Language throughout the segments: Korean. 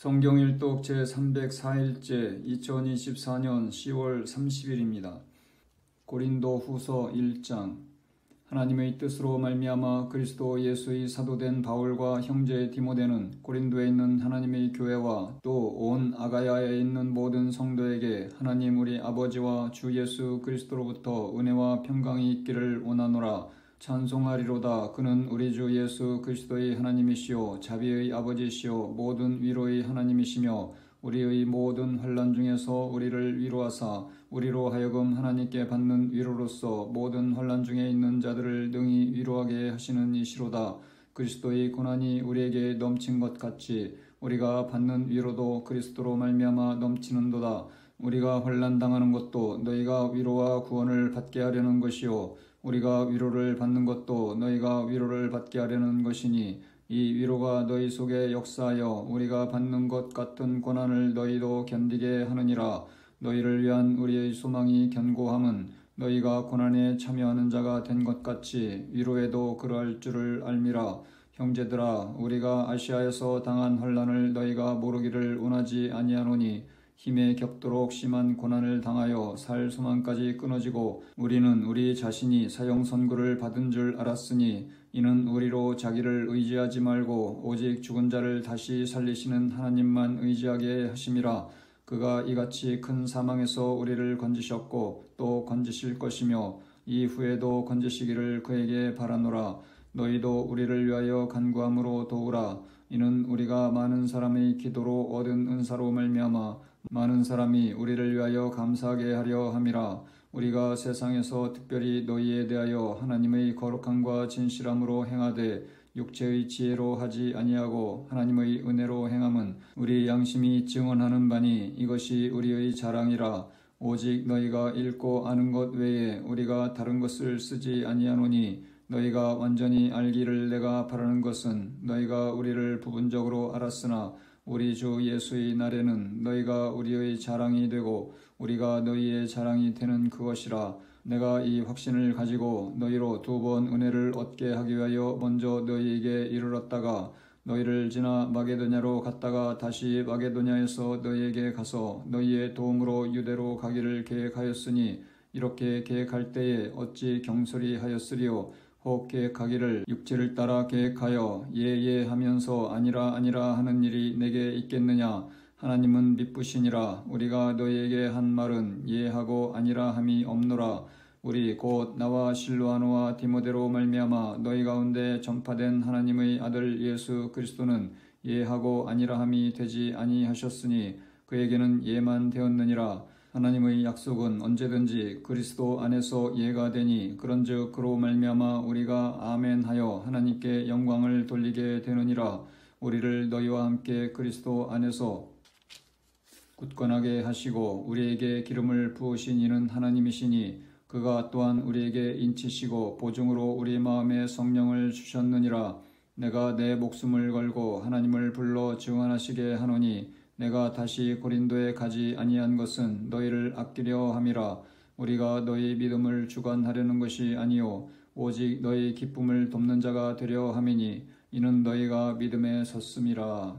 성경 일독 제304일째 2024년 10월 30일입니다. 고린도 후서 1장. 하나님의 뜻으로 말미암아 그리스도 예수의 사도된 바울과 형제 디모데는 고린도에 있는 하나님의 교회와 또 온 아가야에 있는 모든 성도에게 하나님 우리 아버지와 주 예수 그리스도로부터 은혜와 평강이 있기를 원하노라. 찬송하리로다. 그는 우리 주 예수 그리스도의 하나님이시요 자비의 아버지시요 모든 위로의 하나님이시며 우리의 모든 환난 중에서 우리를 위로하사 우리로 하여금 하나님께 받는 위로로서 모든 환난 중에 있는 자들을 능히 위로하게 하시는 이시로다. 그리스도의 고난이 우리에게 넘친 것 같이 우리가 받는 위로도 그리스도로 말미암아 넘치는도다. 우리가 환난 당하는 것도 너희가 위로와 구원을 받게 하려는 것이요 우리가 위로를 받는 것도 너희가 위로를 받게 하려는 것이니 이 위로가 너희 속에 역사하여 우리가 받는 것 같은 고난을 너희도 견디게 하느니라. 너희를 위한 우리의 소망이 견고함은 너희가 고난에 참여하는 자가 된 것 같이 위로에도 그러할 줄을 알미라. 형제들아, 우리가 아시아에서 당한 환난을 너희가 모르기를 원하지 아니하노니 힘에 겹도록 심한 고난을 당하여 살 소망까지 끊어지고 우리는 우리 자신이 사형 선고를 받은 줄 알았으니 이는 우리로 자기를 의지하지 말고 오직 죽은 자를 다시 살리시는 하나님만 의지하게 하심이라. 그가 이같이 큰 사망에서 우리를 건지셨고 또 건지실 것이며 이후에도 건지시기를 그에게 바라노라. 너희도 우리를 위하여 간구함으로 도우라. 이는 우리가 많은 사람의 기도로 얻은 은사로 말미암아 많은 사람이 우리를 위하여 감사하게 하려 함이라. 우리가 세상에서 특별히 너희에 대하여 하나님의 거룩함과 진실함으로 행하되 육체의 지혜로 하지 아니하고 하나님의 은혜로 행함은 우리 양심이 증언하는 바니 이것이 우리의 자랑이라. 오직 너희가 읽고 아는 것 외에 우리가 다른 것을 쓰지 아니하노니 너희가 완전히 알기를 내가 바라는 것은 너희가 우리를 부분적으로 알았으나 우리 주 예수의 날에는 너희가 우리의 자랑이 되고 우리가 너희의 자랑이 되는 그것이라. 내가 이 확신을 가지고 너희로 2번 은혜를 얻게 하기 위하여 먼저 너희에게 이르렀다가 너희를 지나 마게도냐로 갔다가 다시 마게도냐에서 너희에게 가서 너희의 도움으로 유대로 가기를 계획하였으니 이렇게 계획할 때에 어찌 경솔히 하였으리요. 혹 계획하기를 육체를 따라 계획하여 예예 하면서 아니라 아니라 하는 일이 내게 있겠느냐. 하나님은 미쁘시니라. 우리가 너희에게 한 말은 예하고 아니라 함이 없노라. 우리 곧 나와 실로아노와 디모데로 말미암아 너희 가운데 전파된 하나님의 아들 예수 그리스도는 예하고 아니라 함이 되지 아니하셨으니 그에게는 예만 되었느니라. 하나님의 약속은 언제든지 그리스도 안에서 예가 되니 그런즉 그로 말미암아 우리가 아멘하여 하나님께 영광을 돌리게 되느니라. 우리를 너희와 함께 그리스도 안에서 굳건하게 하시고 우리에게 기름을 부으신 이는 하나님이시니 그가 또한 우리에게 인치시고 보증으로 우리 마음에 성령을 주셨느니라. 내가 내 목숨을 걸고 하나님을 불러 증언하시게 하노니 내가 다시 고린도에 가지 아니한 것은 너희를 아끼려 함이라. 우리가 너희 믿음을 주관하려는 것이 아니요 오직 너희 기쁨을 돕는 자가 되려 함이니 이는 너희가 믿음에 섰음이라.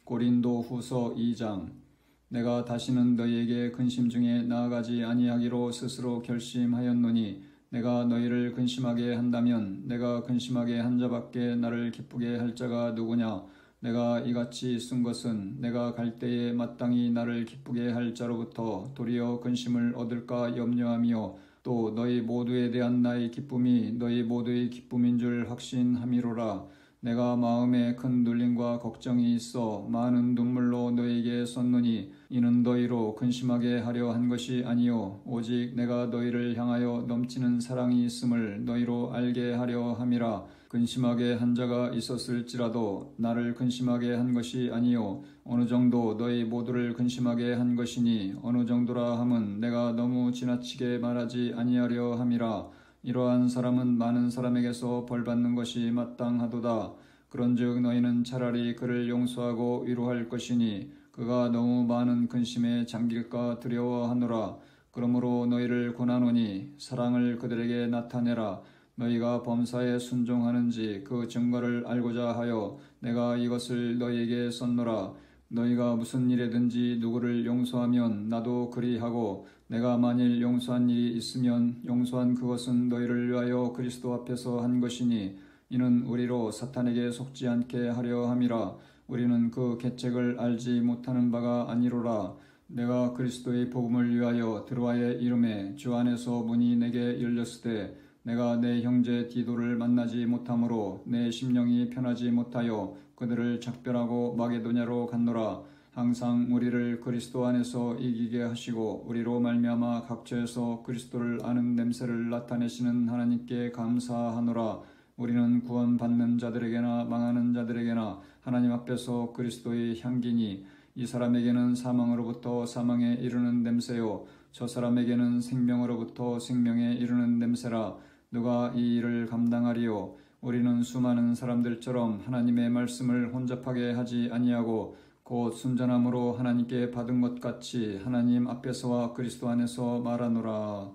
고린도 후서 2장. 내가 다시는 너희에게 근심 중에 나아가지 아니하기로 스스로 결심하였노니 내가 너희를 근심하게 한다면 내가 근심하게 한 자밖에 나를 기쁘게 할 자가 누구냐. 내가 이같이 쓴 것은 내가 갈 때에 마땅히 나를 기쁘게 할 자로부터 도리어 근심을 얻을까 염려하며 또 너희 모두에 대한 나의 기쁨이 너희 모두의 기쁨인 줄 확신함이로라. 내가 마음에 큰 눌림과 걱정이 있어 많은 눈물로 너희에게 썼노니 이는 너희로 근심하게 하려 한 것이 아니요 오직 내가 너희를 향하여 넘치는 사랑이 있음을 너희로 알게 하려 함이라. 근심하게 한 자가 있었을지라도 나를 근심하게 한 것이 아니요 어느 정도 너희 모두를 근심하게 한 것이니 어느 정도라 함은 내가 너무 지나치게 말하지 아니하려 함이라. 이러한 사람은 많은 사람에게서 벌받는 것이 마땅하도다. 그런즉 너희는 차라리 그를 용서하고 위로할 것이니 그가 너무 많은 근심에 잠길까 두려워하노라. 그러므로 너희를 권하노니 사랑을 그들에게 나타내라. 너희가 범사에 순종하는지 그 증거를 알고자 하여 내가 이것을 너희에게 썼노라. 너희가 무슨 일에든지 누구를 용서하면 나도 그리하고 내가 만일 용서한 일이 있으면 용서한 그것은 너희를 위하여 그리스도 앞에서 한 것이니 이는 우리로 사탄에게 속지 않게 하려 함이라. 우리는 그 계책을 알지 못하는 바가 아니로라. 내가 그리스도의 복음을 위하여 드로아의 이름에 주 안에서 문이 내게 열렸으되 내가 내 형제 디도를 만나지 못하므로 내 심령이 편하지 못하여 그들을 작별하고 마게도냐로 갔노라. 항상 우리를 그리스도 안에서 이기게 하시고 우리로 말미암아 각처에서 그리스도를 아는 냄새를 나타내시는 하나님께 감사하노라. 우리는 구원받는 자들에게나 망하는 자들에게나 하나님 앞에서 그리스도의 향기니 이 사람에게는 사망으로부터 사망에 이르는 냄새요 저 사람에게는 생명으로부터 생명에 이르는 냄새라. 누가 이 일을 감당하리요? 우리는 수많은 사람들처럼 하나님의 말씀을 혼잡하게 하지 아니하고 곧 순전함으로 하나님께 받은 것 같이 하나님 앞에서와 그리스도 안에서 말하노라.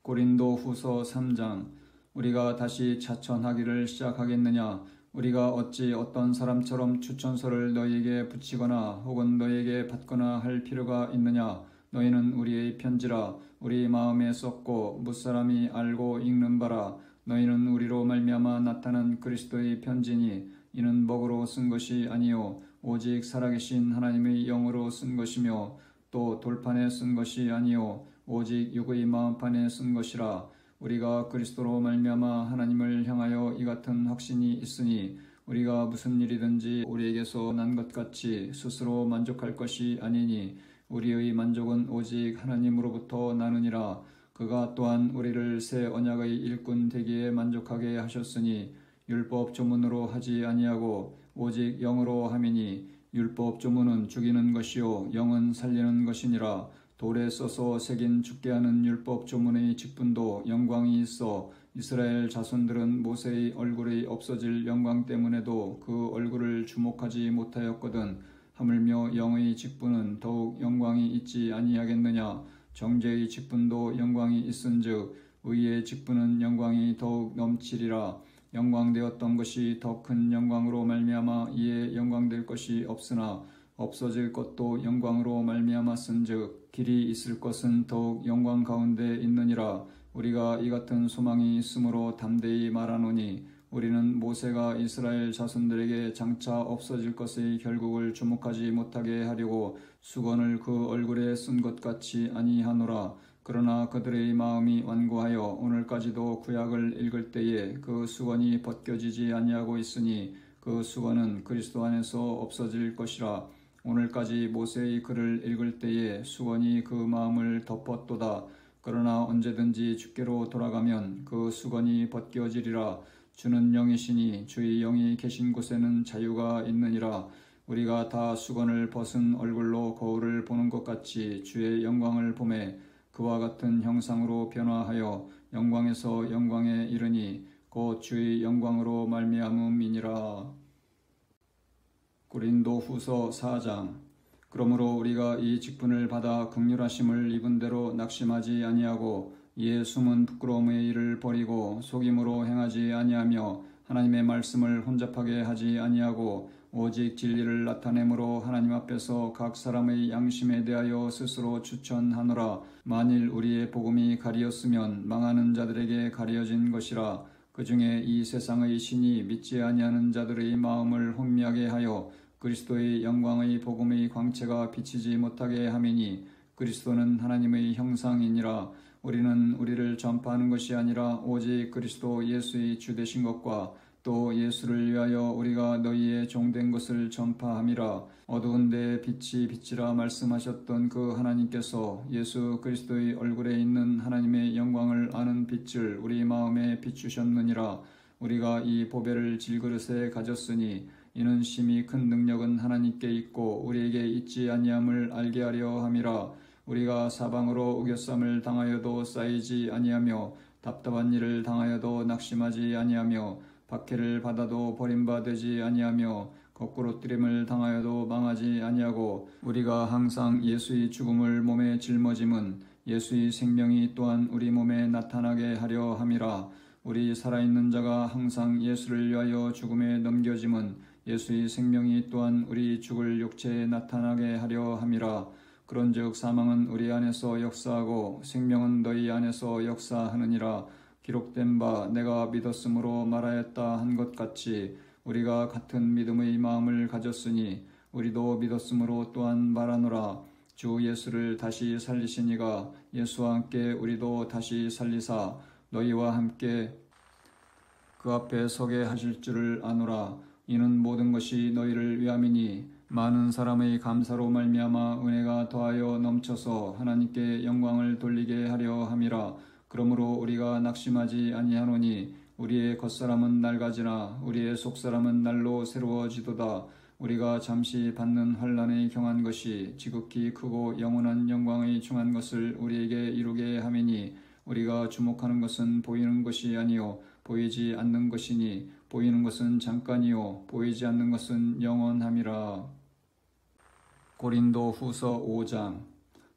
고린도 후서 3장. 우리가 다시 자천하기를 시작하겠느냐? 우리가 어찌 어떤 사람처럼 추천서를 너희에게 붙이거나 혹은 너희에게 받거나 할 필요가 있느냐? 너희는 우리의 편지라. 우리 마음에 썼고 무사람이 알고 읽는 바라. 너희는 우리로 말미암아 나타난 그리스도의 편지니 이는 먹으로 쓴 것이 아니요 오직 살아계신 하나님의 영으로 쓴 것이며 또 돌판에 쓴 것이 아니요 오직 육의 마음판에 쓴 것이라. 우리가 그리스도로 말미암아 하나님을 향하여 이 같은 확신이 있으니 우리가 무슨 일이든지 우리에게서 난 것 같이 스스로 만족할 것이 아니니 우리의 만족은 오직 하나님으로부터 나느니라. 그가 또한 우리를 새 언약의 일꾼 되기에 만족하게 하셨으니 율법 조문으로 하지 아니하고 오직 영으로 함이니 율법 조문은 죽이는 것이요 영은 살리는 것이니라. 돌에 써서 새긴 죽게 하는 율법 조문의 직분도 영광이 있어 이스라엘 자손들은 모세의 얼굴이 없어질 영광 때문에도 그 얼굴을 주목하지 못하였거든. 하물며 영의 직분은 더욱 영광이 있지 아니하겠느냐? 정죄의 직분도 영광이 있은즉 의의 직분은 영광이 더욱 넘치리라. 영광되었던 것이 더 큰 영광으로 말미암아 이에 영광될 것이 없으나 없어질 것도 영광으로 말미암았은즉 길이 있을 것은 더욱 영광 가운데 있느니라. 우리가 이 같은 소망이 있으므로 담대히 말하노니 우리는 모세가 이스라엘 자손들에게 장차 없어질 것의 결국을 주목하지 못하게 하려고 수건을 그 얼굴에 쓴 것 같이 아니하노라. 그러나 그들의 마음이 완고하여 오늘까지도 구약을 읽을 때에 그 수건이 벗겨지지 아니하고 있으니 그 수건은 그리스도 안에서 없어질 것이라. 오늘까지 모세의 글을 읽을 때에 수건이 그 마음을 덮었도다. 그러나 언제든지 주께로 돌아가면 그 수건이 벗겨지리라. 주는 영이시니 주의 영이 계신 곳에는 자유가 있느니라. 우리가 다 수건을 벗은 얼굴로 거울을 보는 것 같이 주의 영광을 보매 그와 같은 형상으로 변화하여 영광에서 영광에 이르니 곧 주의 영광으로 말미암음이니라. 고린도 후서 4장. 그러므로 우리가 이 직분을 받아 긍휼하심을 입은 대로 낙심하지 아니하고 이에 숨은 부끄러움의 일을 버리고 속임으로 행하지 아니하며 하나님의 말씀을 혼잡하게 하지 아니하고 오직 진리를 나타내므로 하나님 앞에서 각 사람의 양심에 대하여 스스로 추천하노라. 만일 우리의 복음이 가리었으면 망하는 자들에게 가려진 것이라. 그 중에 이 세상의 신이 믿지 아니하는 자들의 마음을 혼미하게 하여 그리스도의 영광의 복음의 광채가 비치지 못하게 함이니 그리스도는 하나님의 형상이니라. 우리는 우리를 전파하는 것이 아니라 오직 그리스도 예수의 주 되신 것과 또 예수를 위하여 우리가 너희의 종된 것을 전파함이라. 어두운 데에 빛이 비치라 말씀하셨던 그 하나님께서 예수 그리스도의 얼굴에 있는 하나님의 영광을 아는 빛을 우리 마음에 비추셨느니라. 우리가 이 보배를 질그릇에 가졌으니 이는 심히 큰 능력은 하나님께 있고 우리에게 있지 아니함을 알게 하려 함이라. 우리가 사방으로 우겨쌈을 당하여도 쌓이지 아니하며 답답한 일을 당하여도 낙심하지 아니하며 박해를 받아도 버림받지 아니하며 거꾸로 뜨림을 당하여도 망하지 아니하고 우리가 항상 예수의 죽음을 몸에 짊어짐은 예수의 생명이 또한 우리 몸에 나타나게 하려 함이라. 우리 살아있는 자가 항상 예수를 위하여 죽음에 넘겨짐은 예수의 생명이 또한 우리 죽을 육체에 나타나게 하려 함이라. 그런즉 사망은 우리 안에서 역사하고 생명은 너희 안에서 역사하느니라. 기록된 바 내가 믿었으므로 말하였다 한 것 같이 우리가 같은 믿음의 마음을 가졌으니 우리도 믿었으므로 또한 말하노라. 주 예수를 다시 살리신 이가 예수와 함께 우리도 다시 살리사 너희와 함께 그 앞에 서게 하실 줄을 아노라. 이는 모든 것이 너희를 위함이니 많은 사람의 감사로 말미암아 은혜가 더하여 넘쳐서 하나님께 영광을 돌리게 하려 함이라. 그러므로 우리가 낙심하지 아니하노니 우리의 겉사람은 낡아지나 우리의 속사람은 날로 새로워지도다. 우리가 잠시 받는 환난에 경한 것이 지극히 크고 영원한 영광의 중한 것을 우리에게 이루게 함이니 우리가 주목하는 것은 보이는 것이 아니요 보이지 않는 것이니 보이는 것은 잠깐이요 보이지 않는 것은 영원함이라. 고린도 후서 5장.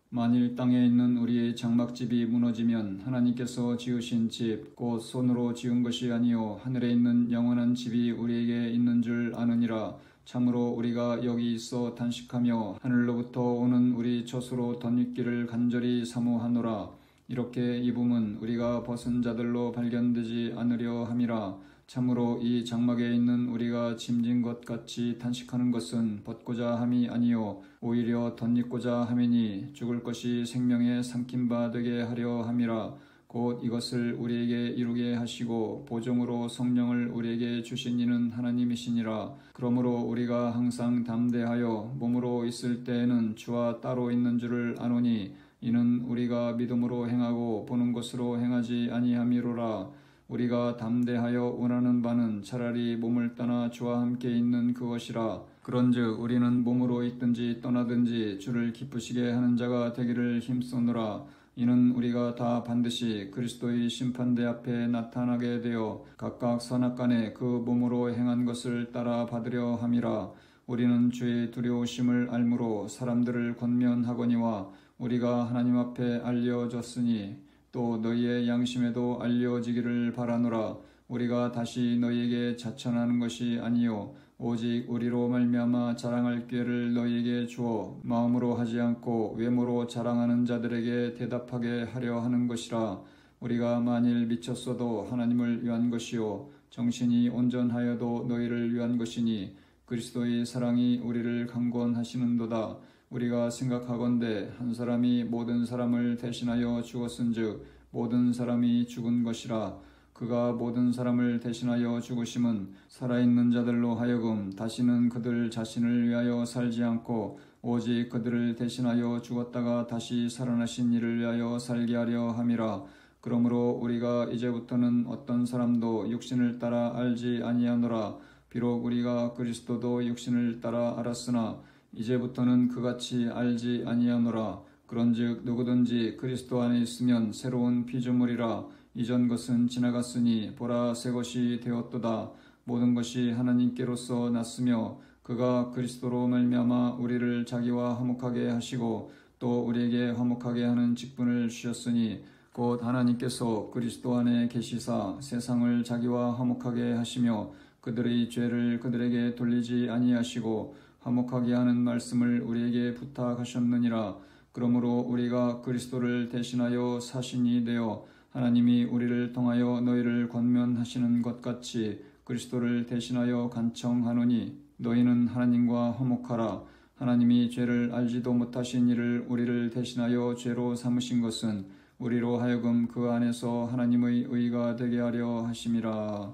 만일 땅에 있는 우리의 장막집이 무너지면 하나님께서 지으신 집 곧 손으로 지은 것이 아니요 하늘에 있는 영원한 집이 우리에게 있는 줄 아느니라. 참으로 우리가 여기 있어 단식하며 하늘로부터 오는 우리 젖으로 덧입기를 간절히 사모하노라. 이렇게 입음은 우리가 벗은 자들로 발견되지 않으려 함이라. 참으로 이 장막에 있는 우리가 짐진 것 같이 단식하는 것은 벗고자 함이 아니요 오히려 덧입고자 함이니 죽을 것이 생명에 삼킨 바 되게 하려 함이라. 곧 이것을 우리에게 이루게 하시고 보정으로 성령을 우리에게 주신 이는 하나님이시니라. 그러므로 우리가 항상 담대하여 몸으로 있을 때에는 주와 따로 있는 줄을 아노니 이는 우리가 믿음으로 행하고 보는 것으로 행하지 아니함이로라. 우리가 담대하여 원하는 바는 차라리 몸을 떠나 주와 함께 있는 그것이라. 그런즉 우리는 몸으로 있든지 떠나든지 주를 기쁘시게 하는 자가 되기를 힘쓰노라. 이는 우리가 다 반드시 그리스도의 심판대 앞에 나타나게 되어 각각 선악간에 그 몸으로 행한 것을 따라 받으려 함이라. 우리는 주의 두려우심을 알므로 사람들을 권면하거니와 우리가 하나님 앞에 알려졌으니 또 너희의 양심에도 알려지기를 바라노라. 우리가 다시 너희에게 자천하는 것이 아니요 오직 우리로 말미암아 자랑할 기회를 너희에게 주어 마음으로 하지 않고 외모로 자랑하는 자들에게 대답하게 하려 하는 것이라. 우리가 만일 미쳤어도 하나님을 위한 것이요 정신이 온전하여도 너희를 위한 것이니 그리스도의 사랑이 우리를 강권하시는도다. 우리가 생각하건대 한 사람이 모든 사람을 대신하여 죽었은즉 모든 사람이 죽은 것이라. 그가 모든 사람을 대신하여 죽으심은 살아있는 자들로 하여금 다시는 그들 자신을 위하여 살지 않고 오직 그들을 대신하여 죽었다가 다시 살아나신 이를 위하여 살게 하려 함이라. 그러므로 우리가 이제부터는 어떤 사람도 육신을 따라 알지 아니하노라. 비록 우리가 그리스도도 육신을 따라 알았으나 이제부터는 그같이 알지 아니하노라. 그런즉 누구든지 그리스도 안에 있으면 새로운 피조물이라. 이전 것은 지나갔으니 보라 새 것이 되었도다. 모든 것이 하나님께로서 났으며 그가 그리스도로 말미암아 우리를 자기와 화목하게 하시고 또 우리에게 화목하게 하는 직분을 주셨으니 곧 하나님께서 그리스도 안에 계시사 세상을 자기와 화목하게 하시며 그들의 죄를 그들에게 돌리지 아니하시고 화목하게 하는 말씀을 우리에게 부탁하셨느니라. 그러므로 우리가 그리스도를 대신하여 사신이 되어 하나님이 우리를 통하여 너희를 권면하시는 것 같이 그리스도를 대신하여 간청하노니 너희는 하나님과 화목하라. 하나님이 죄를 알지도 못하신 이를 우리를 대신하여 죄로 삼으신 것은 우리로 하여금 그 안에서 하나님의 의가 되게 하려 하심이라.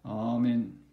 아멘.